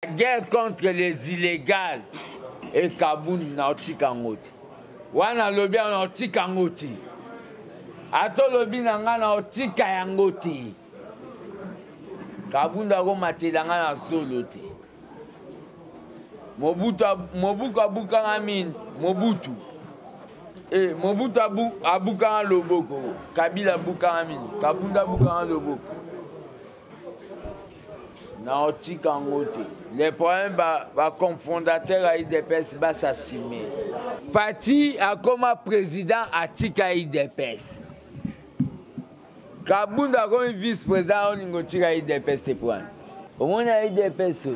La guerre contre les illégaux et Kabound na otikangoti. Wana lobi na otikangoti. Ato lobi na nga na otika yangoti. Kabound ako matelanga na solo te. Mobutu abukanga mine, Mobutu. Mobutu abukanga loboko. Kabila abukanga mine, Kabound abukanga loboko. Les problèmes confondateurs à IDPS va s'assumer. Fati a comme président à Tika IDPS. Kabound a comme vice-président à Tika IDPS. Au moins à IDPS,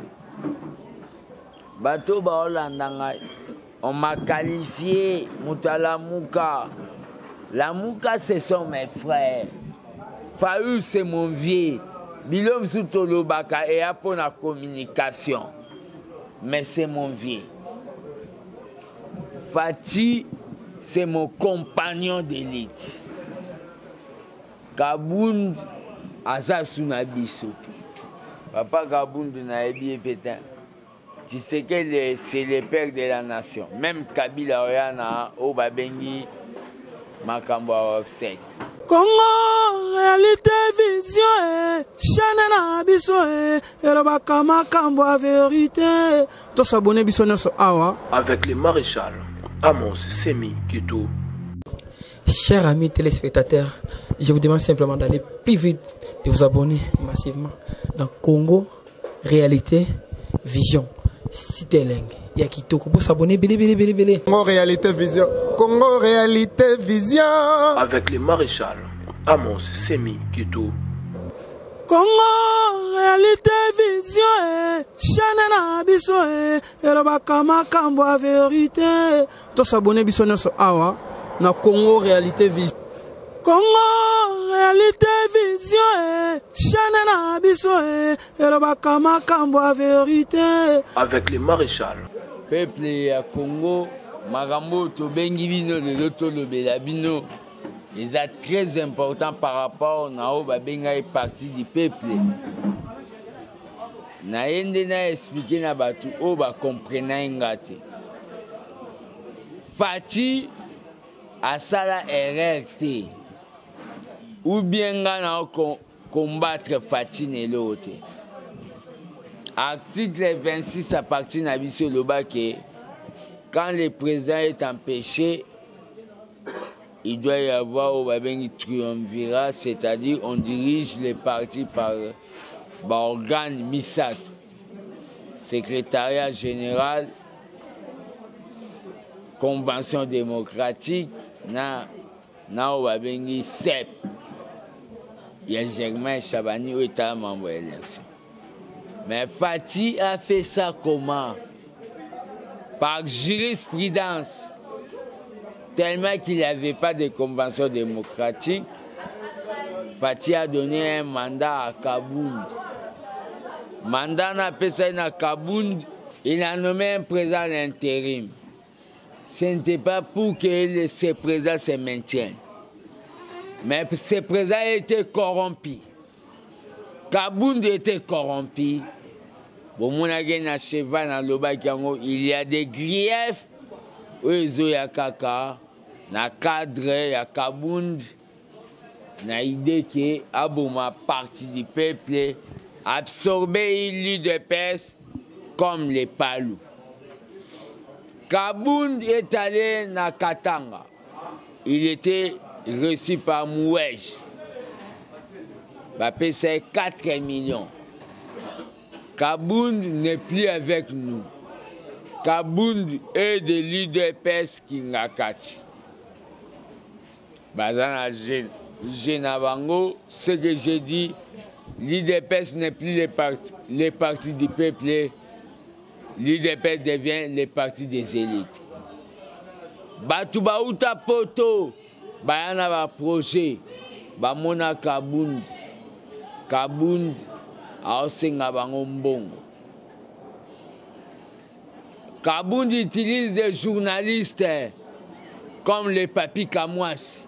bateau on m'a qualifié Moutala Mouka. La Mouka, ce sont mes frères. Faou, c'est mon vieux. Bilom Soutolobaka et pour la communication. Mais c'est mon vieux. Fati, c'est mon compagnon d'élite. Kabound, Azasuna Bisso. Papa Kabound n'a bien pétain. Tu sais que c'est le père de la nation. Même Kabila Oyana, Obabengi, Makambo Offset. Congo, réalité, vision, chaîne na biso, et le bakama kambo a vérité. Tous s'abonner biso sur Awa. Avec le maréchal Amos Semi Kito. Chers amis téléspectateurs, je vous demande simplement d'aller plus vite, de vous abonner massivement dans Congo, réalité, vision. Cité Lengue. Il y a qui pour s'abonner. Congo, réalité, vision. Congo, réalité, vision. Avec le maréchal Amos Semi Kito. Congo, réalité, vision, chaîne na biso, et le bakama kambo a vérité. Tous s'abonner biso sur Awa, na Congo, réalité, vision. Congo, réalité, vision, chaîne na biso, et le bakama kambo a vérité. Avec le maréchal. Peuple ya Congo, Magambo Tobengi Bino, le Loto Lobela Bino. Ils sont très importants par rapport à Babenga et partie du peuple. Na yende na expliqué na batu o ba comprena ngate. Fati asala RRT. Ou bien na combattre Fati nelote. Article 26 à partir de Bisso Loba que quand le président est empêché, il doit y avoir un triumvirat, c'est-à-dire on dirige les partis par organe MISAT, secrétariat général, convention démocratique, na CEP. Il y a Germain Chabani qui est membre de l'élection. Mais Fati a fait ça comment? Par jurisprudence. Tellement qu'il n'avait pas de convention démocratique, Fati a donné un mandat à Kabound. Mandat n'a pas ça à Kabound, il a nommé un président d'intérim. Ce n'était pas pour que ce président se maintienne. Mais ce président était corrompu. Kabound était corrompu. Bon, il y a des griefs. Oezo ya kaka na cadre ya Kabound na idée que aboma partie du peuple absorber l'UDPS comme les palous. Kabound est allé na Katanga. Il était reçu par Mouej. Bapé c'est 4 millions. Kabound n'est plus avec nous. Kabound est de l'UDPS Kingakati. Bazana Genabango, ce que j'ai dit, l'UDPS n'est plus les partis du peuple, l'UDPS devient les partis des élites. Batouba Outa Poto, Bayana va projet, Bamona Kabound, Kabound, Aosenga Bango Mbongo. Kabound utilise des journalistes comme les Papi Kamwas,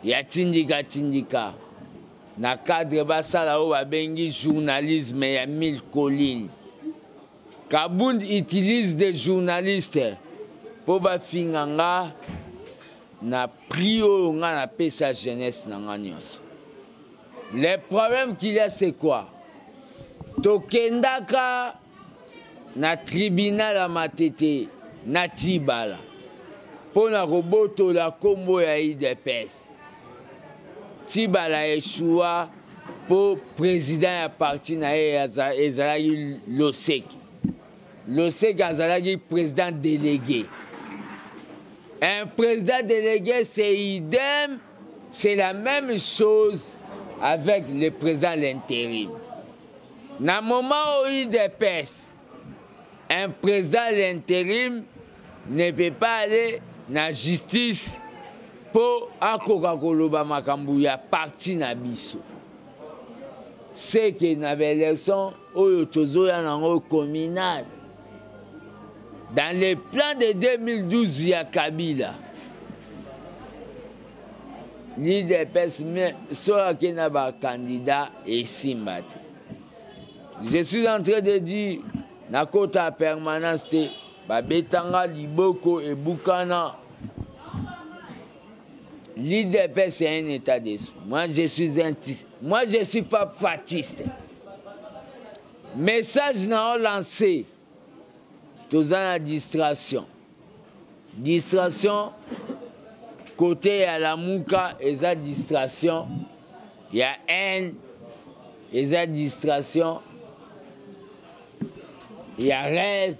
Yatindika Tindika. Na cadre basala o babengi journalisme ya 1000 collines. Kabound utilise des journalistes pour bafinganga na prio nga na pesa jeunesse na nganyos. Le problème qu'il y a c'est quoi? Tokendaka na tribunal à Matete na Tibala pour na roboto la combo ya IDPS. Tibala échoua pour président ya parti na ezalaki Losek. Losek azalaki président délégué. Un président délégué c'est idem, c'est la même chose avec le président l'intérim. Dans le moment où il dépasse, un président l'intérim ne peut pas aller dans la justice pour akoka koloba makambu ya parti na biso. C'est que dans l'élection oyo tozoya nango communal. Dans le plan de 2012 via Kabila, l'IDPS sera un candidat et Simbati. Je suis en train de dire, na kota permanence, Babetanga, Liboko et Bukana. L'IDPS est un état d'esprit. Moi, je suis pas fatiste. Message n'a lancé. Tous la distraction. Distraction, côté à la mouka, et la distraction. Il y a haine, et la distraction. Il y a rêve.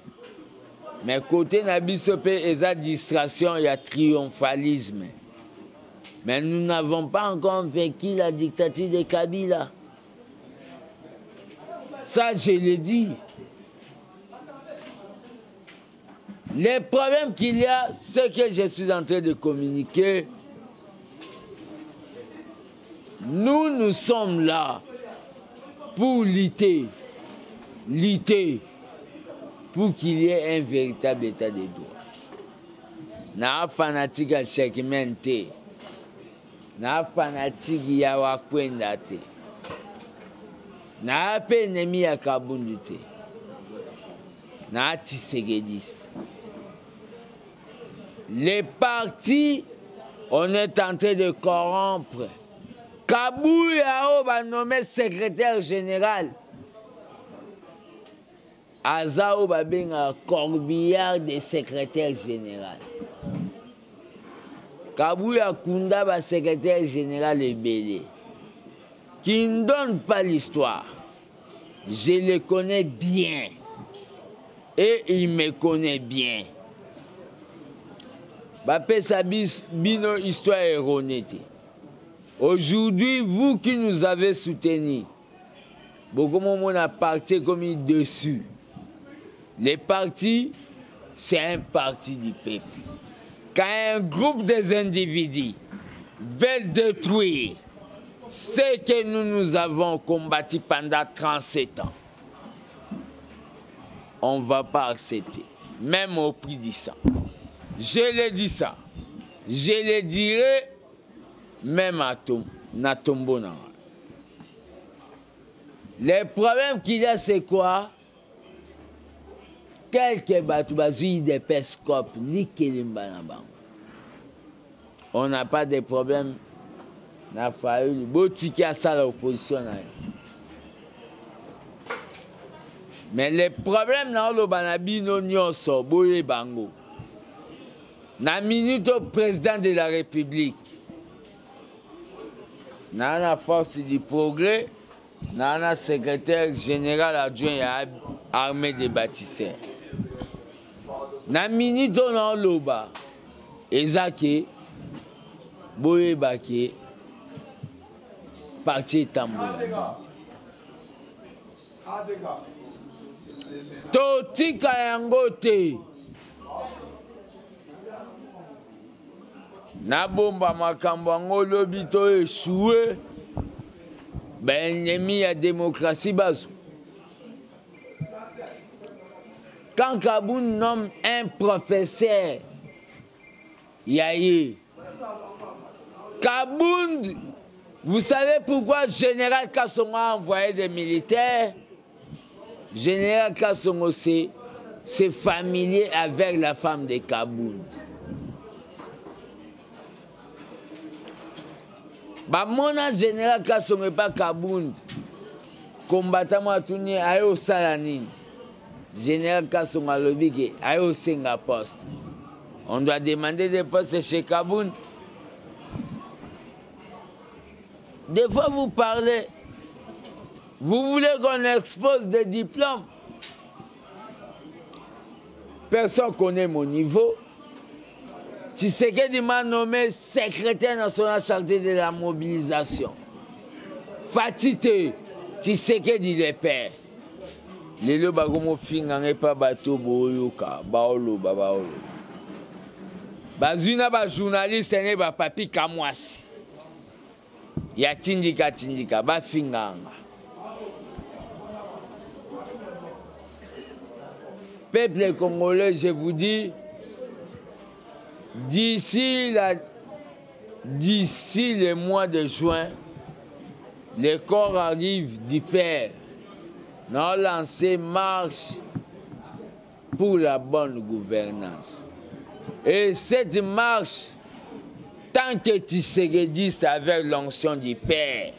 Mais côté Nabisopé, et la distraction, il y a triomphalisme. Mais nous n'avons pas encore vaincu la dictature de Kabila. Ça, je l'ai dit. Le problème qu'il y a, c'est que je suis en train de communiquer. Nous sommes là pour lutter pour qu'il y ait un véritable état de droit. Na fanatique à Chekimente, na fanatique ya Wakwenda te, na pe ennemi ya Kabundu te, na Tshisekedi. Les partis, on est en train de corrompre. Kabouya va nommer secrétaire général. Azao va bien un corbillard de secrétaire général. Kabouya Kunda va secrétaire général Ebele. Qui ne donne pas l'histoire. Je le connais bien. Et il me connaît bien. Bapé Sabis, bino histoire erronée. Aujourd'hui, vous qui nous avez soutenus, beaucoup de monde a parti comme dessus. Les partis, c'est un parti du peuple. Quand un groupe des individus veut détruire ce que nous avons combattu pendant 37 ans, on ne va pas accepter, même au prix du sang. Je le dis ça. Je le dirai même à Tombo. Le problème qu'il y a, c'est quoi? Quelques batoubazoui des pescopes, on n'a pas de problème. Na failli botiki à ça l'opposition. Mais le problème dans le banabino nyonso boye bango. Na minute au président de la République, na la force du progrès, na la secrétaire général adjoint à l'armée des bâtisseurs. Na minute au loba, ezake, boye bake, parti tambour. Totika yangote. Na bomba makambo ngo lobi to échoué ben ennemi à démocratie bazo. Quand Kabound nomme un professeur Yaye Kabound, vous savez pourquoi Général Kassongo a envoyé des militaires? Général Kassongo c'est c'est familier avec la femme de Kaboun. Mon général Kassonga pas Kaboun, combattant moi tourné à au Salanine. Général Kassonga Lobike à au Singapour. On doit demander des postes chez Kaboun. Des fois vous parlez, vous voulez qu'on expose des diplômes. Personne ne connaît mon niveau. Tshisekedi m'a nommé secrétaire national chargé de la mobilisation. Fatite, Tshisekedi le père. Lelo bagomo fingange pa bato boyoka, baolo babaolo. Bazuna ba journaliste ne ba papi kamwasi. Ya tindika ba finganga. Peuple congolais, je vous dis, d'ici le mois de juin, les corps arrivent du Père. Nous avons lancé marche pour la bonne gouvernance. Et cette marche, tant que Tshisekedi avec l'onction du Père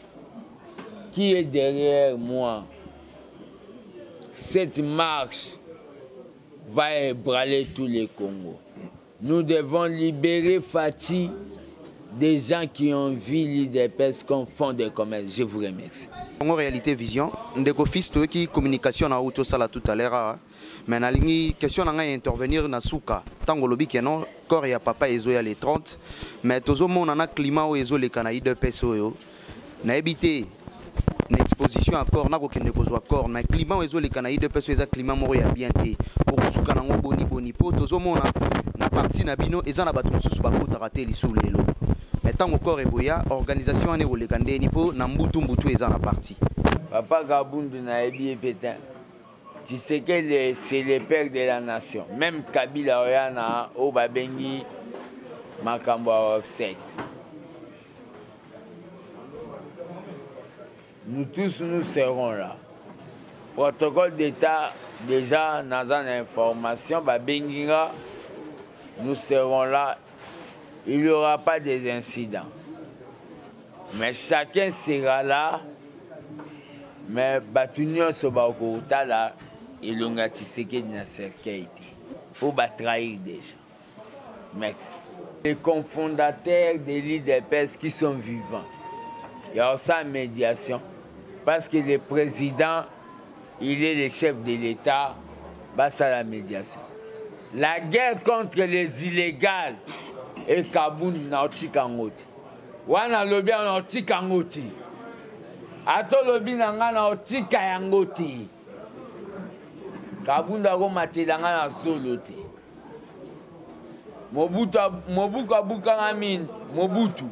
qui est derrière moi, cette marche va ébranler tous les Congos. Nous devons libérer Fati des gens qui ont vu l'IDPS comme fonds de commerce. Je vous remercie. Congo Réalité Vision, ndeko fils qui communication na auto sala tout à l'heure. Mais na lingi question na intervenir na suka. Tango lobi kenon corps ya papa ezo ya les 30. Mais tozo mona na climat o ezo le kana IDPS yo. Na ebité une exposition encore na ko kende ko zo accord mais climat ezo le kana IDPS eza climat moko ya bien té. Pour suka na ngo boni po tozo mona na parti na bino eza na bato mosusu bakota te lisu lelo. Mais tant encore eboya organisation ane olekande ni po na mbutu eza na parti. Papa Kabundu na ebi pétain. Tu sais que c'est le père de la nation. Même Kabila Oyana au Babengi Makambo Offset. Nous tous nous serons là. Protocole d'État déjà dans une information Babenginga, nous serons là. Il n'y aura pas d'incidents. Mais chacun sera là. Mais Batunio Sobakota là, il y a Tshisekedi na cercueil. Pour trahir déjà. Merci. Les cofondateurs de l'IDPS qui sont vivants. Il y a aussi une médiation. Parce que le président, il est le chef de l'État, c'est la médiation. La guerre contre les illégaux et Kaboun nauti kangoti. Wana lobi nauti kangoti. Ato lobi nanga nauti kayangoti. Kaboun dago matelanga na solote. Mobutu abukanga mine, Mobutu.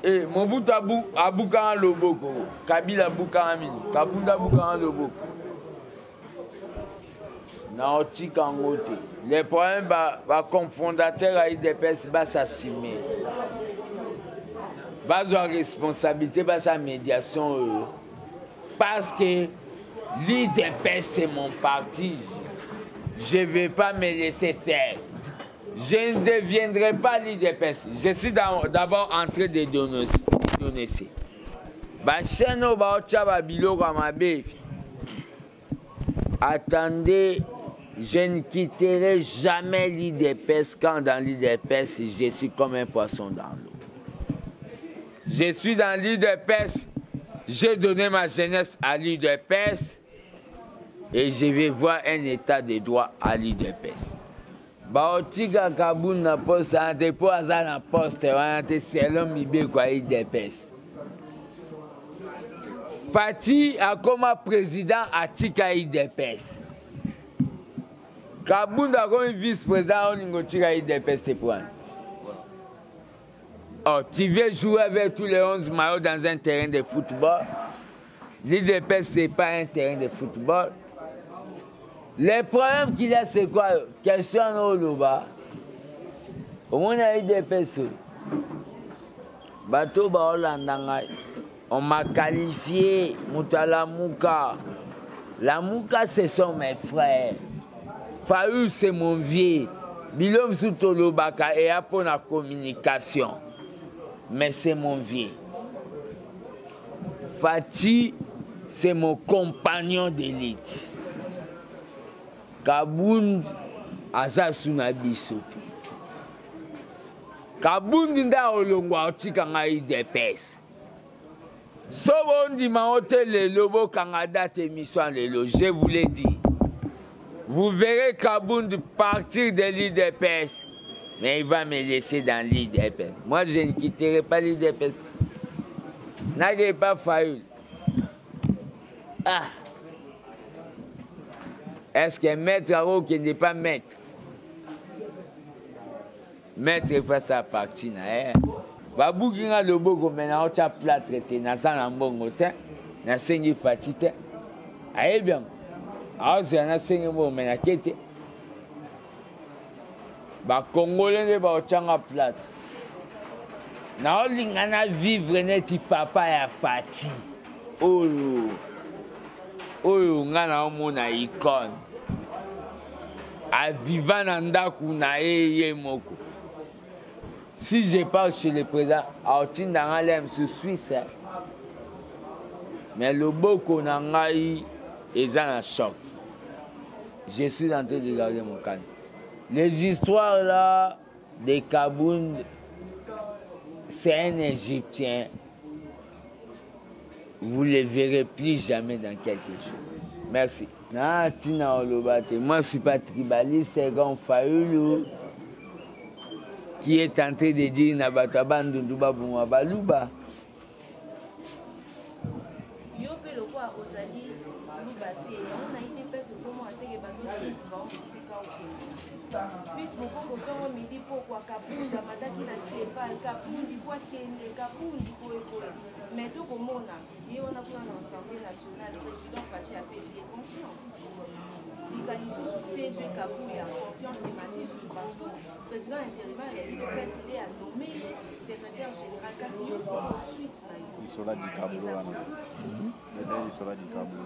Eh, Mobutu abukanga loboko. Kabila abukanga mine, Kabunda abukanga loboko. Nauti kangote. Les problèmes va cofondateur à IDPS va s'assumer. Va avoir responsabilité, va sa médiation. Parce que l'IDPS c'est mon parti. Je ne vais pas me laisser faire. Je ne deviendrai pas l'IDPS. Je suis d'abord en train de dénoncer. Attendez. Je ne quitterai jamais l'IDPS quand dans l'IDPS, je suis comme un poisson dans l'eau. Je suis dans l'IDPS, j'ai donné ma jeunesse à l'IDPS et je vais voir un état de droit à l'IDPS. Baotika Kaboun na poste, ante po aza na poste, ante selon mibe kwa IDPS. Fati a comme président à Tika IDPS. Kabunda comme vice-président, on tire IDPS te prendre. Oh, tu veux jouer avec tous les 11 maillots dans un terrain de football. L'IDPS, ce n'est pas un terrain de football. Le problème qu'il y a, c'est quoi? Question au Loba. Au moins, il y a IDPS. Bateau Baolandanga. On m'a qualifié Moutala Mouka. La Mouka, ce sont mes frères. Fayoul, c'est mon vieux. Bilom Soutolobaka et pour la communication. Mais c'est mon vieux. Fati, c'est mon compagnon d'élite. Kabound, Azasuna Biso. Kabound, Nda Olongwa, Otikanga IDPS. Sobondi Maote le Lobo Kangada émission Lelo, je vous l'ai dit. Vous verrez Kabound partir de l'IDPS. Mais il va me laisser dans l'IDPS. Moi, je ne quitterai pas l'IDPS. N'allez pas Fayoul. Ah. Est-ce que maître Aro qui n'est pas maître? Maître face à partie. Baboukinga le bogo maintenant tu as plat traité na sana mbongo te na sengi fatite aye bien aze na sengi mbongo mena kete ba congolais ne ba ochanga plat na olinga na vivre neti papa ya fati oyo nga na omona icône a vivant na ndaku na ye moko. Si je parle chez le président, Aotin Dangalem sur Suisse, mais le Boko Nangaï est en choc. Je suis en train de regarder mon canne. Les histoires là de Kabound, c'est un Égyptien. Vous ne les verrez plus jamais dans quelque chose. Merci. Moi, je ne suis pas tribaliste, c'est comme Fayoul. Qui est en train de dire Nabataban de Duba Bouma Balouba. Président intérimaire, il a nommé secrétaire général Cassio ensuite. Il sera du Cablo. Il sera du Cablo.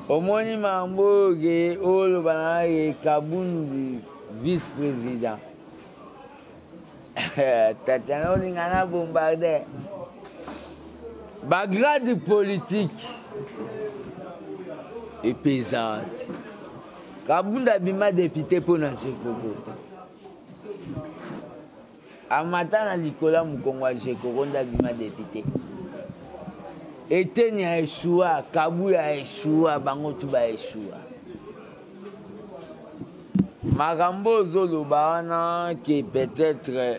Au moins, Mambogue, Olobana et Kabound, vice-président. Tatiana Olingana bombardé. Bagrade politique et paysanne. Kabound abima député pour Nancé Koko. Amatana Nicolas Mukongwa Jekoko abima député. Eteni a échoué, Kabou a échoué, Bangotuba a échoué. Marambo Zolobana qui peut-être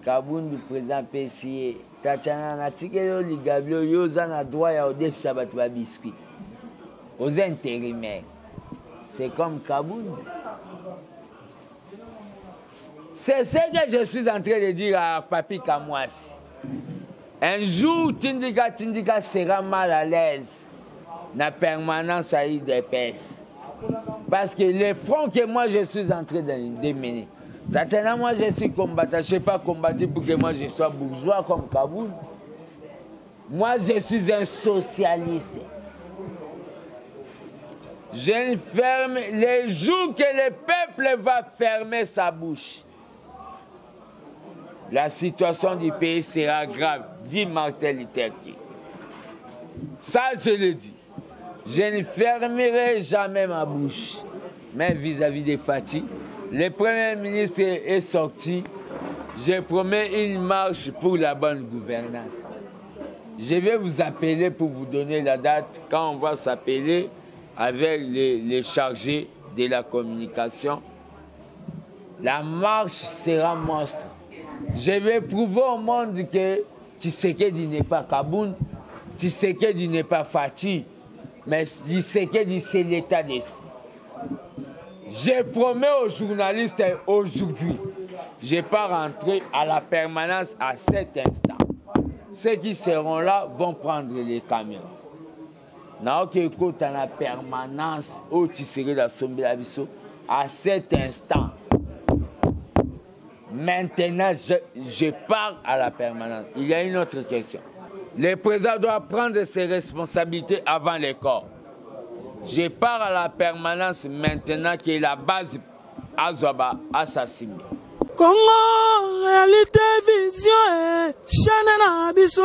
Kabound du président PCA. Tatiana Natikelo Ligabio Yozana droit à Odef Sabatba biscuit. Aux intérimaires. C'est comme Kabound. C'est ce que je suis en train de dire à Papi Kamwasi. Un jour, Tindika sera mal à l'aise dans la permanence à l'IDPS. Parce que les fronts que moi je suis en train de démener. Maintenant, moi je suis combattant. Je ne sais pas combattre pour que moi je sois bourgeois comme Kabound. Moi je suis un socialiste. Je ferme les jours que le peuple va fermer sa bouche. La situation du pays sera grave, dit Martin Luther King. Ça, je le dis. Je ne fermerai jamais ma bouche. Mais vis-à-vis des Fati, le Premier ministre est sorti. Je promets une marche pour la bonne gouvernance. Je vais vous appeler pour vous donner la date quand on va s'appeler avec les chargés de la communication. La marche sera monstre. Je vais prouver au monde que Tshisekedi n'est pas Kabound, Tshisekedi n'est pas Fati, mais Tshisekedi c'est l'état d'esprit. Je promets aux journalistes aujourd'hui, je ne vais pas rentrer à la permanence à cet instant. Ceux qui seront là vont prendre les caméras. Dans la permanence où tu serais la sombre à cet instant. Maintenant, je pars à la permanence. Il y a une autre question. Le président doit prendre ses responsabilités avant les corps. Je pars à la permanence maintenant qui est la base Azwaba assassiné. Congo, réalité, vision, chaîne na biso,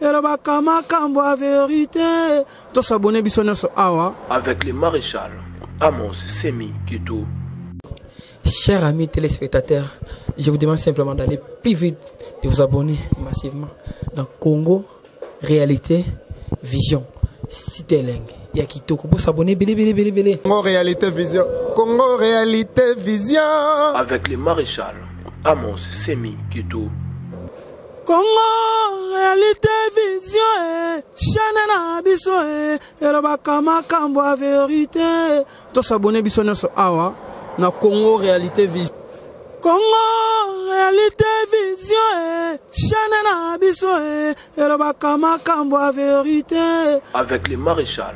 et le bakama kambo a vérité. Tout s'abonner biso sur Awa. Avec le maréchal Amos Semi Kito. Chers amis téléspectateurs, je vous demande simplement d'aller plus vite, de vous abonner massivement dans Congo, réalité, vision. Cité Leng. Il y a qui pour s'abonner. Congo, réalité, vision. Congo, réalité, vision. Avec le maréchal Amos Semi Kito. Congo, réalité, vision, chaîne na biso, et le bakama kambo a vérité. Tout s'abonner biso sur Awa. Na Congo réalité vision. Congo réalité vision, chaîne na biso, et le bakama kambo a vérité. Avec le maréchal